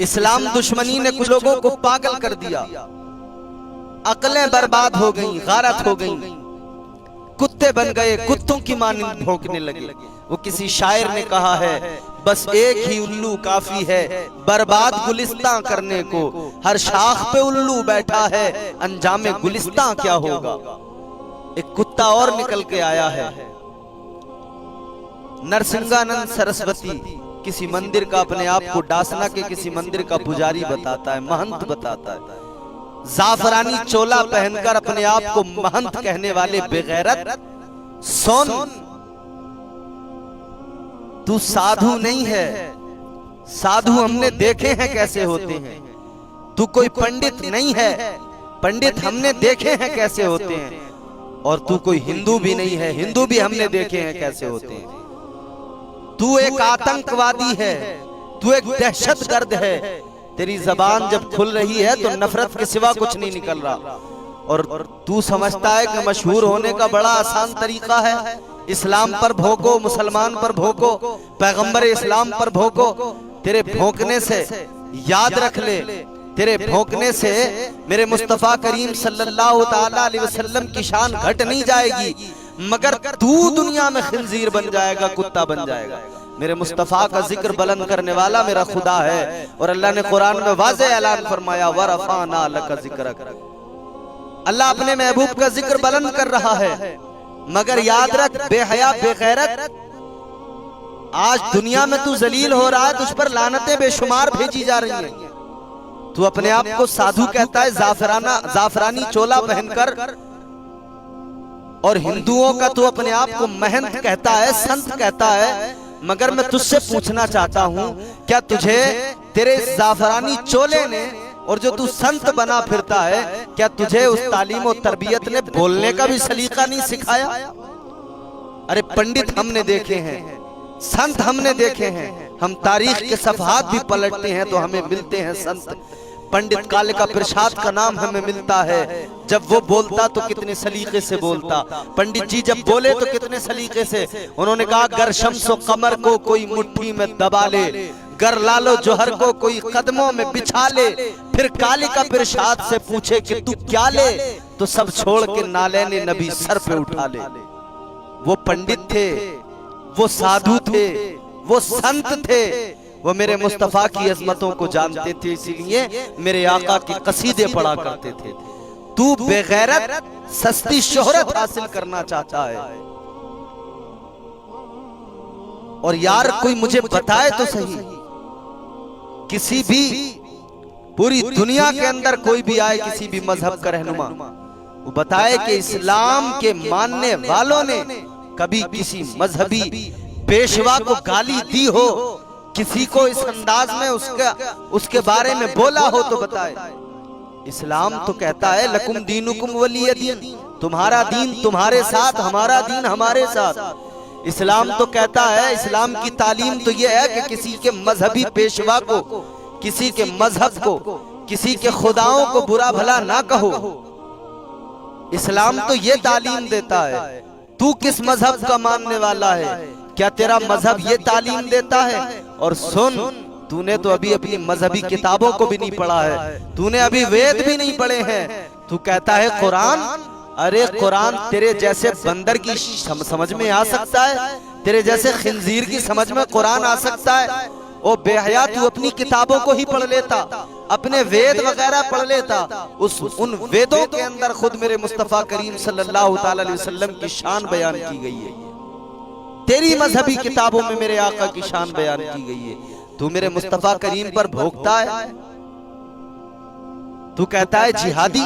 इस्लाम दुश्मनी ने कुछ लोगों को पागल कर दिया, अकलें बर्बाद हो गईं, गारत हो गईं, कुत्ते बन गए, कुत्तों की मानिंद भौंकने लगे। वो किसी शायर ने कहा है, बस एक ही उल्लू काफी है बर्बाद गुलिस्तां करने को, हर शाख पे उल्लू बैठा है अंजामे गुलिस्तां क्या होगा। एक कुत्ता और निकल के आया है। नरसिंहानंद सरस्वती किसी मंदिर का, अपने आप को डासना के किसी मंदिर का पुजारी बताता है, महंत बताता है। जाफरानी चोला पहनकर अपने आप को महंत कहने वाले बेगैरत, सुन तू साधु नहीं है, साधु हमने देखे हैं कैसे होते हैं। तू कोई पंडित नहीं है, पंडित हमने देखे हैं कैसे होते हैं। और तू कोई हिंदू भी नहीं है, हिंदू भी हमने देखे हैं कैसे होते हैं। तू एक आतंकवादी है, तू एक दहशतगर्द है। तेरी जबान जब खुल रही है तो नफरत के सिवा कुछ नहीं निकल रहा। और तू समझता है कि मशहूर होने का बड़ा आसान तरीका है, इस्लाम पर भोंको, मुसलमान पर भोंको, पैगंबर इस्लाम पर भोंको। तेरे भोंकने से याद रख ले, तेरे भोंकने से मेरे मुस्तफा करीम सल्लल्लाहु ताला अलैहि वसल्लम की शान घट नहीं जाएगी, मगर तू दुनिया में खिंजीर बन जाएगा, कुत्ता बन जाएगा। मेरे मुस्तफा का जिक्र बुलंद करने वाला मेरा खुदा है। और अल्लाह ने कुरान में वाज़ेह ऐलान फरमाया, वरफ़अना लका ज़िक्रक। अल्लाह अपने महबूब का जिक्र बुलंद कर रहा है, मगर याद रख बेहया बेगैरत, आज दुनिया में तू जलील हो रहा है, तुझ पर लानतें बेशुमार भेजी जा रही हैं। तू अपने आप को साधु कहता है, जाफरानी चोला पहनकर, और हिंदुओं का तू अपने आप को महंत कहता है, संत कहता है। मगर मैं तुझसे पूछना चाहता हूं, क्या तुझे तेरे जाफरानी चोले ने और जो तू संत बना फिरता है, क्या तुझे उस तालीम और तरबियत ने बोलने का भी सलीका नहीं सिखाया? अरे पंडित हमने देखे हैं, संत हमने देखे हैं, हम तारीख के सफहात भी पलटते हैं तो हमें मिलते हैं संत। पंडित कालिका प्रसाद का नाम हमें मिलता है, जब वो बोलता तो कितने सलीके से बोलता। पंडित जी जब बोले तो कितने सलीके से उन्होंने कहा, गर शम्सो कमर को कोई मुट्ठी में दबा ले, गर लालो जोहर को कोई कदमों में बिछा ले, फिर कालिका प्रसाद से पूछे कि तू क्या ले, तो सब छोड़ के नालैने नबी सर पे उठा ले। वो पंडित थे, वो साधु थे, वो संत थे, वो मेरे मुस्तफा की अजमतों को जानते थे, इसीलिए मेरे आका के कसीदे पढ़ा करते थे। तू बेगैरत सस्ती शोहरत हासिल करना चाहता है। और यार कोई मुझे बताए तो सही, किसी भी पूरी दुनिया के अंदर कोई भी आए, किसी भी मजहब का रहनुमा, वो बताए कि इस्लाम के मानने वालों ने कभी किसी मजहबी पेशवा को गाली दी हो, किसी को इस अंदाज में उसके बारे में बोला हो तो बताए। इस्लाम तो कहता है, लकुम दीनुकुम वलिय दीन, तुम्हारा दीन तुम्हारे साथ, हमारा दीन हमारे साथ। इस्लाम तो कहता है, इस्लाम की तालीम तो यह है कि किसी के मजहबी पेशवा को, किसी के मजहब को, किसी के खुदाओं को बुरा भला ना कहो। इस्लाम तो ये तालीम देता है। तू किस मजहब का मानने वाला है? क्या तेरा मजहब ये तालीम देता है? और सुन, तूने तो अभी अपनी मजहबी किताबों को भी नहीं पढ़ा है, तूने अभी वेद भी नहीं पढ़े हैं। तू कहता है कुरान। अरे कुरान तेरे जैसे बंदर की समझ में आ सकता है? तेरे जैसे खिंजीर की समझ में कुरान आ सकता है? ओ बेहया, तू अपनी किताबों को ही पढ़ लेता, अपने वेद वगैरह पढ़ लेता। उन वेदों के अंदर खुद मेरे मुस्तफा करीम सल्लल्लाहु ताला अलैहि वसल्लम की शान बयान की गई है। तेरी मजहबी किताबों में मेरे आका की शान बयान की गई है। तू मेरे मुस्तफा करीम पर भोंकता है, तू कहता है जिहादी,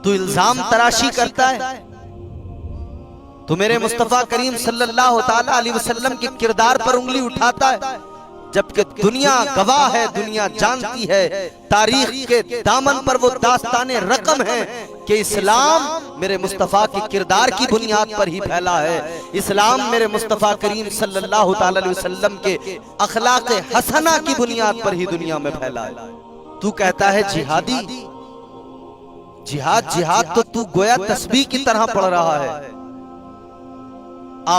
तू इल्जाम तराशी करता है, तू मेरे मुस्तफा करीम सल्लल्लाहु ताला अलैहि वसल्लम के किरदार पर उंगली उठाता है, जबकि दुनिया गवाह है, दुनिया जानती है, तारीख के दामन पर वो दास्ताने रकम है कि इस्लाम मेरे मुस्तफा के किरदार की बुनियाद पर ही फैला है। इस्लाम मेरे मुस्तफा करीम सल्लल्लाहु ताला अलैहि वसल्लम के अखलाक हसना की बुनियाद पर ही दुनिया में फैला है। तू कहता है जिहादी, जिहाद जिहाद तो तू गोया तस्बीह की तरह पढ़ रहा है।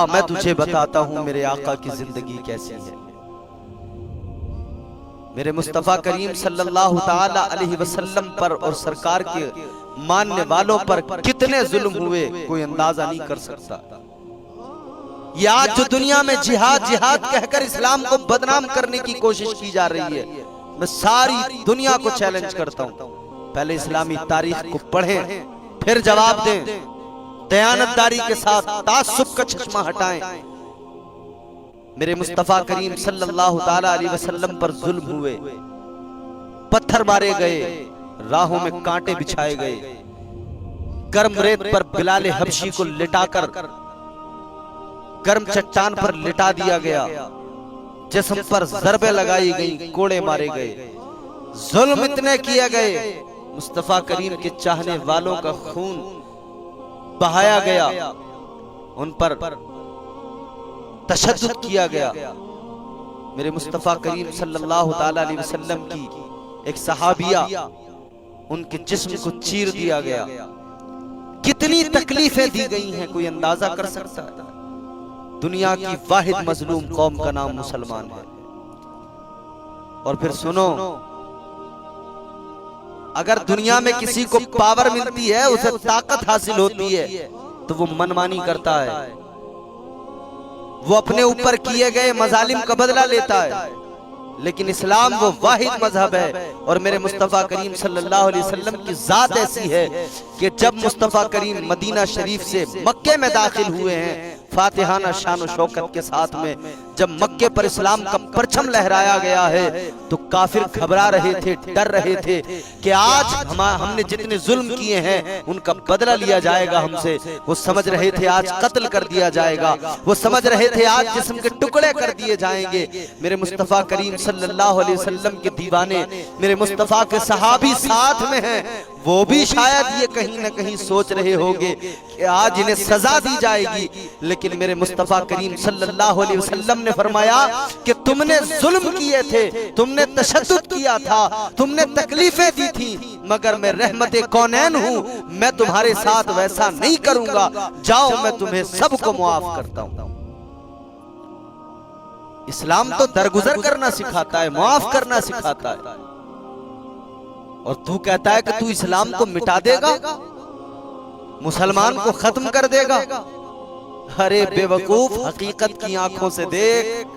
मैं तुझे बताता हूं मेरे आका की जिंदगी कैसी है। मेरे मुस्तफ़ा करीम सल्लल्लाहु ताला अलैहि वसल्लम पर और सरकार के मानने वालों पर कितने जुल्म हुए कोई अंदाजा नहीं कर सकता। ये आज जो दुनिया में जिहाद जिहाद कहकर इस्लाम को बदनाम करने की कोशिश की जा रही है, मैं सारी दुनिया को चैलेंज करता हूं, पहले इस्लामी तारीख को पढ़ें, फिर जवाब दें, दयानतदारी के साथ तासुब का चश्मा हटाएं। मेरे मुस्तफ़ा करीम सल्लल्लाहु ताला अलैहि वसल्लम पर जुल्म हुए, पत्थर मारे गए, राहों में कांटे बिछाए गए, गर्म रेत पर बिलाल हबशी को लिटाकर गर्म चट्टान पर लिटा दिया गया, जिस्म पर ज़रबे लगाई गई, कोड़े मारे गए, जुल्म इतने किए गए, मुस्तफ़ा करीम के चाहने वालों का खून बहाया गया, उन पर तशद्दुद किया गया। मेरे मुस्तफ़ा करीम सल्लल्लाहु ताला अलैहि वसल्लम की एक सहाबिया, उनके जिस्म को चीर दिया गया, कितनी तकलीफें दी गई हैं कोई अंदाजा कर सकता है। दुनिया की वाहिद मजलूम कौम का नाम मुसलमान है। और फिर सुनो, अगर दुनिया में किसी को पावर मिलती है, उसे ताकत हासिल होती है, तो वो मनमानी करता है, वो अपने ऊपर किए गए मजालिम का बदला लेता है। लेकिन इस्लाम वो वाहिद मजहब है, और मेरे मुस्तफ़ा करीम सल्लल्लाहु अलैहि वसल्लम की जात ऐसी है कि जब मुस्तफ़ा करीम मदीना शरीफ से मक्के में दाखिल हुए हैं, फातिहाना शान और शौकत के साथ में, जब मक्के पर इस्लाम का परचम लहराया गया है, तो काफिर घबरा रहे थे, डर रहे थे कि आज हमने जितने जुल्म किए हैं उनका बदला लिया जाएगा हमसे। वो समझ रहे थे आज कत्ल कर दिया जाएगा, वो समझ रहे थे आज जिस्म के टुकड़े कर दिए जाएंगे। मेरे मुस्तफ़ा करीम सल्लल्लाहु अलैहि वसल्लम के दीवाने, मेरे मुस्तफ़ा के सहाबी साथ में हैं, वो भी शायद ये कहीं ना कहीं सोच रहे होंगे कि आज इन्हें सजा दी जाएगी। लेकिन मेरे मुस्तफ़ा करीम सल्लल्लाहु अलैहि वसल्लम ने फरमाया कि तुमने जुल्म किए थे, तुमने तशद्दुद किया था, तुमने तकलीफें दी थी, मगर मैं रहमत कौनैन हूं, मैं तुम्हारे साथ वैसा नहीं करूंगा, जाओ मैं तुम्हें सबको मुआफ करता हूं। इस्लाम तो दरगुजर करना सिखाता है, मुआफ करना सिखाता है, और तू कहता है कि तू इस्लाम को मिटा देगा, मुसलमान को खत्म कर देगा। अरे बेवकूफ, हकीकत की आंखों से देख,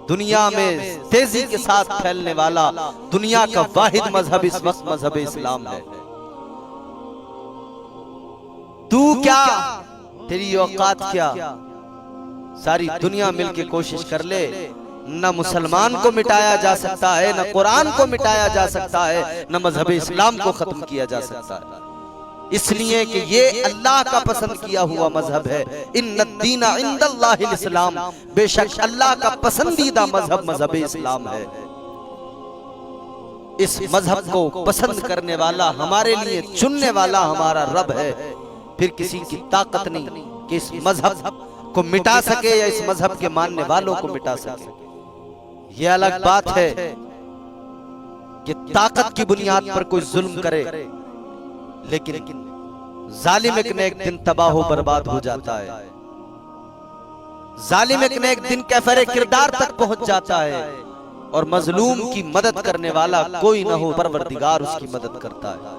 दुनिया में तेजी के साथ फैलने वाला दुनिया का वाहिद मजहब इस वक्त मजहब इस्लाम है। तू क्या, तेरी औकात क्या, सारी दुनिया मिलके कोशिश कर ले, न मुसलमान को मिटाया जा सकता है, न कुरान को मिटाया जा सकता है, न मजहब इस्लाम को खत्म किया जा सकता है। इसलिए कि ये अल्लाह का पसंद किया हुआ मजहब है। इन्नद्दीना इंदल्लाहिल इस्लाम, बेशक अल्लाह का पसंदीदा मजहब मजहब इस्लाम है। इस मजहब को पसंद करने वाला, हमारे लिए चुनने वाला हमारा रब है। फिर किसी की ताकत नहीं कि इस मजहब को मिटा सके या इस मजहब के मानने वालों को मिटा सके। यह अलग बात है कि ताकत की बुनियाद पर कोई जुल्म करे, लेकिन जालिम एक न एक दिन तबाह हो बर्बाद हो जाता है, जालिम एक न एक दिन कैफरे किरदार तक पहुंच जाता है, और मजलूम की मदद करने वाला कोई न हो, परवरदिगार उसकी मदद करता है।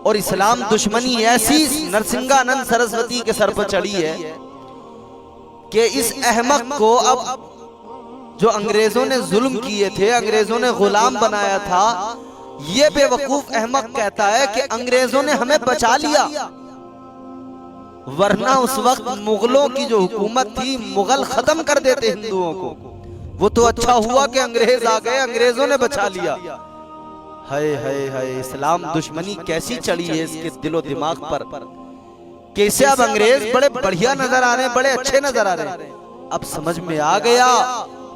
और इस्लाम दुश्मनी ऐसी नरसिंहानंद सरस्वती के सर पर चढ़ी है कि इस अहमक को अब जो अंग्रेजों ने जुल्म किए थे, अंग्रेजों ने गुलाम बनाया था, ये बेवकूफ अहमक कहता है कि अंग्रेजों ने हमें बचा लिया, वरना उस वक्त मुगलों की जो हुकूमत थी, मुगल खत्म कर देते हिंदुओं को। वो तो अच्छा हुआ कि अंग्रेज आ गए, अंग्रेजों ने बचा लिया। हाय हाय हाय, इस्लाम दुश्मनी कैसी चढ़ी है इसके दिलो दिमाग पर, कैसे अब अंग्रेज बड़े बढ़िया नजर आ रहे हैं, बड़े अच्छे नजर आ रहे हैं। अब समझ में आ गया,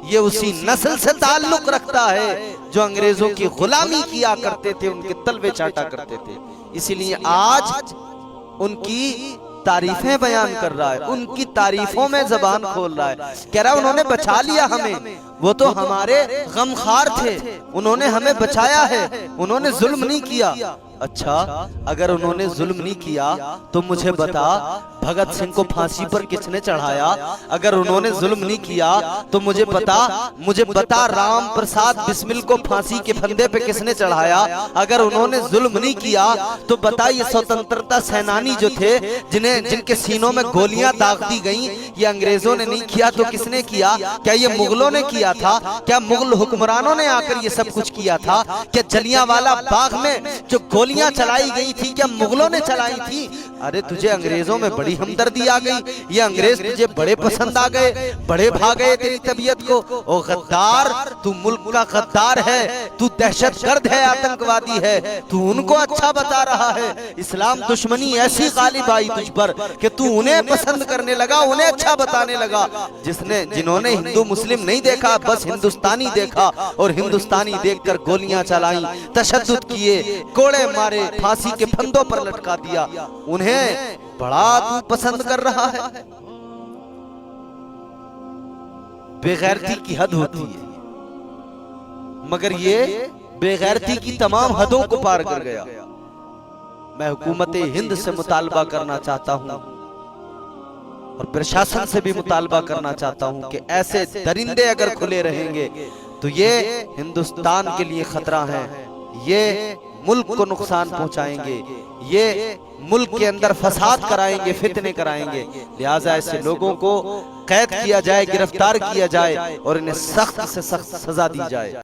ये उसी नस्ल से ताल्लुक रखता है जो अंग्रेजों की गुलामी किया करते थे, उनके तलवे चाटा करते थे। इसीलिए आज उनकी तारीफें बयान कर रहा है, उनकी तारीफों में जबान खोल रहा है, कह रहा है उन्होंने बचा लिया हमें, वो तो हमारे गमखार थे, उन्होंने हमें बचाया है, उन्होंने जुल्म नहीं किया। अच्छा, अगर उन्होंने जुल्म नहीं किया तो मुझे बता भगत सिंह को फांसी पर किसने चढ़ाया? अगर उन्होंने जुल्म नहीं किया तो मुझे बता राम प्रसाद बिस्मिल को फांसी के फंदे पे किसने चढ़ाया? अगर उन्होंने जुल्म नहीं किया तो बता ये स्वतंत्रता सेनानी जो थे जिनके सीनों में गोलियां दाग दी गई, ये अंग्रेजों ने नहीं किया तो किसने किया? क्या ये मुगलों ने किया था? क्या मुगल हुक्मरानों ने आकर ये सब कुछ किया था? क्या जलियांवाला बाग में जो गोलियां चलाई गई थी क्या मुगलों ने चलाई थी? अरे तुझे अंग्रेजों में बड़ी हमदर्दी आ गई, ये अंग्रेज तुझे बड़े पसंद आ गए, बड़े भाग गए तेरी तबीयत को। ओ गद्दार, तू मुल्क का गद्दार है, तू दहशतगर्द है, आतंकवादी है, तू उनको अच्छा बता रहा है। इस्लाम दुश्मनी ऐसी गालिब आई तुझ पर कि तू उन्हें पसंद करने लगा, उन्हें अच्छा बताने लगा। जिन्होंने हिंदू मुस्लिम नहीं देखा, बस हिंदुस्तानी देखा और हिंदुस्तानी देखकर गोलियां चलाई, तशद्दुद किए, कोड़े मारे, फांसी के फंदों पर लटका दिया, उन्हें बड़ा तू पसंद कर रहा है। बेगैरती की हद होती है, मगर ये बेगैरती की तमाम हदों को पार कर गया। मैं हुकूमत हिंद से मुतालबा करना चाहता हूं और प्रशासन से भी मुतालबा करना चाहता हूं कि ऐसे दरिंदे अगर खुले रहेंगे तो ये हिंदुस्तान के लिए खतरा है, ये मुल्क को नुकसान पहुंचाएंगे, ये मुल्क के अंदर फसाद कराएंगे, फितने कराएंगे। लिहाजा ऐसे लोगों को कैद किया जाए, गिरफ्तार किया जाए और इन्हें सख्त से सख्त सजा दी जाए।